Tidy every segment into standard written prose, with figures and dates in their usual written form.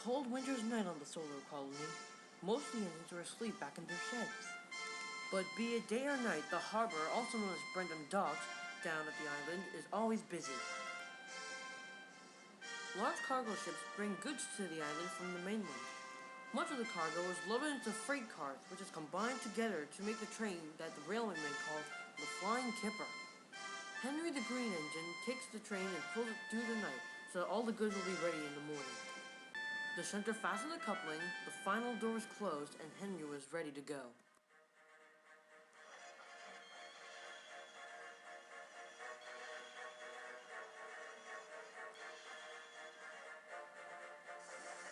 cold winter's night on the Sodor Colony. Most of the engines were asleep back in their sheds. But be it day or night, the harbor, also known as Breakvan docks, down at the island, is always busy. Large cargo ships bring goods to the island from the mainland. Much of the cargo is loaded into freight cars, which is combined together to make the train that the railwaymen call the Flying Kipper. Henry the Green Engine takes the train and pulls it through the night so that all the goods will be ready in the morning. The shunter fastened the coupling, the final door was closed, and Henry was ready to go.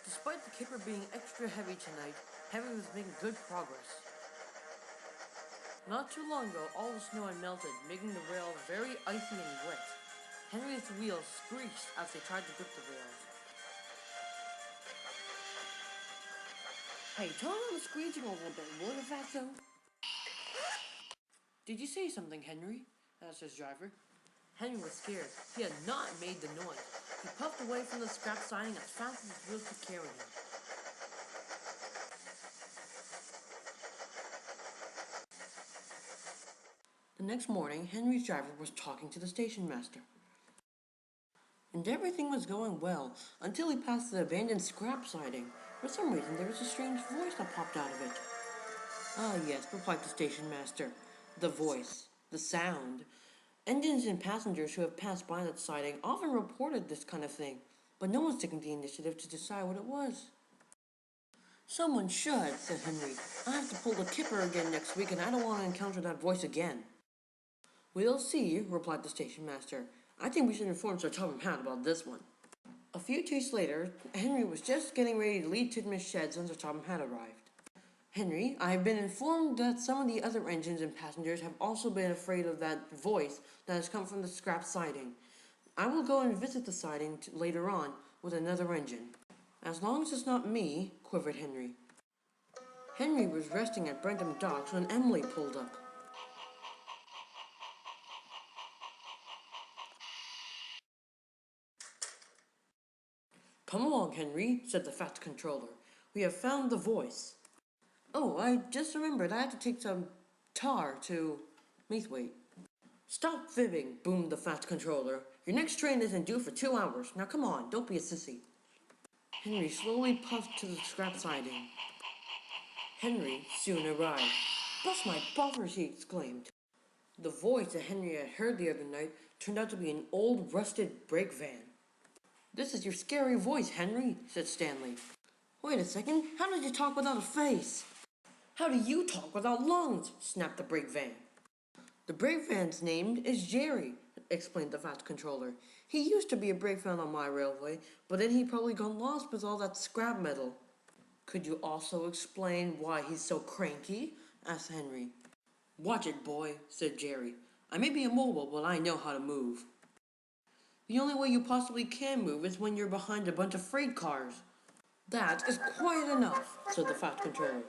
Despite the Kipper being extra heavy tonight, Henry was making good progress. Not too long ago, all the snow had melted, making the rail very icy and wet. Henry's wheels screeched as they tried to grip the rails. Hey, turn on the screeching a little bit, will you, Fatso? Did you say something, Henry? Asked his driver. Henry was scared. He had not made the noise. He puffed away from the scrap siding as fast as his wheels could carry him. The next morning, Henry's driver was talking to the station master. And everything was going well, until he passed the abandoned scrap siding. For some reason, there was a strange voice that popped out of it. Ah yes, replied the station master. The voice. The sound. Engines and passengers who have passed by that siding often reported this kind of thing, but no one's taken the initiative to decide what it was. Someone should, said Henry. I have to pull the Kipper again next week, and I don't want to encounter that voice again. We'll see, replied the station master. I think we should inform Sir Topham Hatt about this one. A few days later, Henry was just getting ready to leave Tidmouth's sheds when Sir Topham Hatt arrived. Henry, I have been informed that some of the other engines and passengers have also been afraid of that voice that has come from the scrap siding. I will go and visit the siding later on with another engine. As long as it's not me, quivered Henry. Henry was resting at Breakvan docks when Emily pulled up. Come along, Henry, said the fat controller. We have found the voice. Oh, I just remembered I had to take some tar to Meathwaite. Stop fibbing, boomed the fat controller. Your next train isn't due for 2 hours. Now come on, don't be a sissy. Henry slowly puffed to the scrap siding. Henry soon arrived. Bless my buffers, he exclaimed. The voice that Henry had heard the other night turned out to be an old rusted Brakevan. This is your scary voice, Henry, said Stanley. Wait a second, how did you talk without a face? How do you talk without lungs? Snapped the Brakevan. The Brakevan's name is Jerry, explained the fat controller. He used to be a Brakevan on my railway, but then he probably got lost with all that scrap metal. Could you also explain why he's so cranky? Asked Henry. Watch it, boy, said Jerry. I may be immobile, but I know how to move. The only way you possibly can move is when you're behind a bunch of freight cars. That is quite enough, said the fat controller.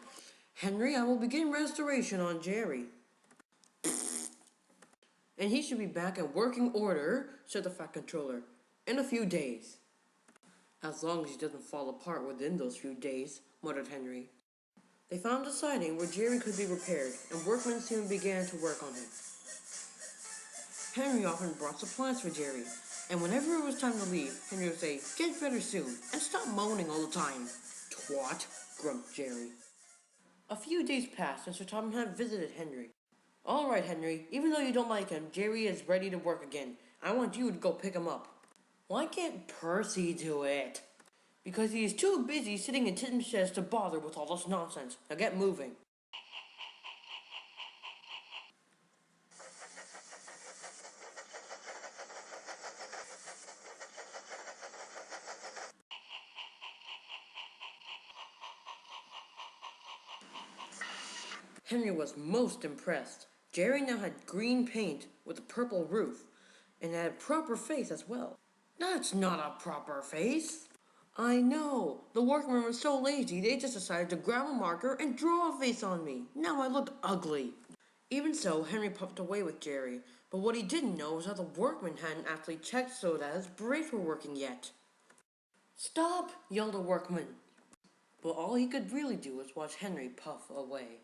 Henry, I will begin restoration on Jerry. And he should be back in working order, said the fat controller, in a few days. As long as he doesn't fall apart within those few days, muttered Henry. They found a siding where Jerry could be repaired, and workmen soon began to work on him. Henry often brought supplies for Jerry, and whenever it was time to leave, Henry would say, "Get better soon, and stop moaning all the time." Twat, grumped Jerry. A few days passed, and Sir Topham Hatt visited Henry. All right, Henry, even though you don't like him, Jerry is ready to work again. I want you to go pick him up. Why can't Percy do it? Because he is too busy sitting in Tidmouth's sheds to bother with all this nonsense. Now get moving. Henry was most impressed. Jerry now had green paint with a purple roof, and had a proper face as well. That's not a proper face. I know. The workmen were so lazy they just decided to grab a marker and draw a face on me. Now I look ugly. Even so, Henry puffed away with Jerry, but what he didn't know was that the workmen hadn't actually checked so that his brakes were working yet. Stop! Yelled a workman. But all he could really do was watch Henry puff away.